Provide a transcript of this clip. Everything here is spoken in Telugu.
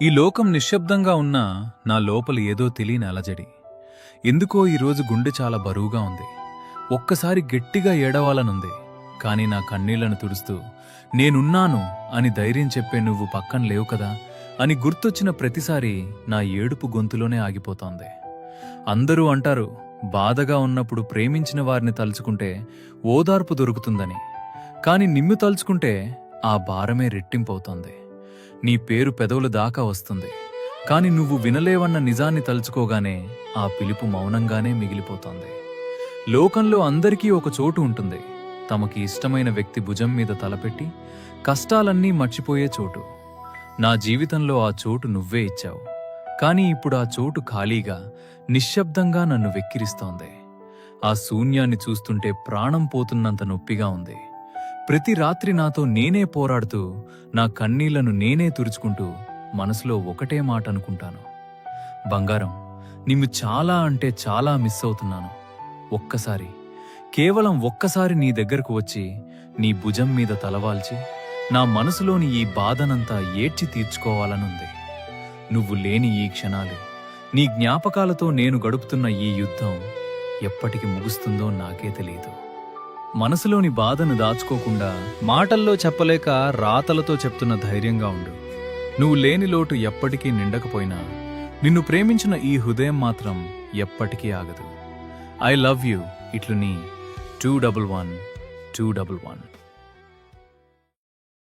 ఈ లోకం నిశ్శబ్దంగా ఉన్నా నా లోపల ఏదో తెలియని అలజడి. ఎందుకో ఈరోజు గుండె చాలా బరువుగా ఉంది. ఒక్కసారి గట్టిగా ఏడవాలనుంది. కాని నా కన్నీళ్లను తుడుస్తూ నేనున్నాను అని ధైర్యం చెప్పే నువ్వు పక్కన లేవు కదా అని గుర్తొచ్చిన ప్రతిసారి నా ఏడుపు గొంతులోనే ఆగిపోతోంది. అందరూ అంటారు, బాధగా ఉన్నప్పుడు ప్రేమించిన వారిని తలుచుకుంటే ఓదార్పు దొరుకుతుందని. కాని నిన్ను తలుచుకుంటే ఆ భారమే రెట్టింపవుతోంది. నీ పేరు పెదవుల దాకా వస్తుంది. కాని నువ్వు వినలేవన్న నిజాన్ని తలుచుకోగానే ఆ పిలుపు మౌనంగానే మిగిలిపోతోంది. లోకంలో అందరికీ ఒక చోటు ఉంటుంది, తమకి ఇష్టమైన వ్యక్తి భుజం మీద తలపెట్టి కష్టాలన్నీ మర్చిపోయే చోటు. నా జీవితంలో ఆ చోటు నువ్వే ఇచ్చావు. కాని ఇప్పుడు ఆ చోటు ఖాళీగా, నిశ్శబ్దంగా నన్ను వెక్కిరిస్తోంది. ఆ శూన్యాన్ని చూస్తుంటే ప్రాణం పోతున్నంత నొప్పిగా ఉంది. ప్రతి రాత్రి నాతో నేనే పోరాడుతూ, నా కన్నీళ్లను నేనే తుడుచుకుంటూ మనసులో ఒకటే మాట అనుకుంటాను, బంగారం, నిన్ను చాలా అంటే చాలా మిస్ అవుతున్నాను. ఒక్కసారి, కేవలం ఒక్కసారి నీ దగ్గరకు వచ్చి నీ భుజం మీద తలవాల్చి నా మనసులోని ఈ బాధనంతా ఏడ్చి తీర్చుకోవాలనుంది. నువ్వు లేని ఈ క్షణాలు, నీ జ్ఞాపకాలతో నేను గడుపుతున్న ఈ యుద్ధం ఎప్పటికి ముగుస్తుందో నాకే తెలియదు. మనసులోని బాధను దాచుకోకుండా, మాటల్లో చెప్పలేక రాతలతో చెప్తున్న ధైర్యంగా ఉండు. నువ్వు లేని లోటు ఎప్పటికీ నిండకపోయినా నిన్ను ప్రేమించిన ఈ హృదయం మాత్రం ఎప్పటికీ ఆగదు. I love you. ఇట్లు నీ 211 211.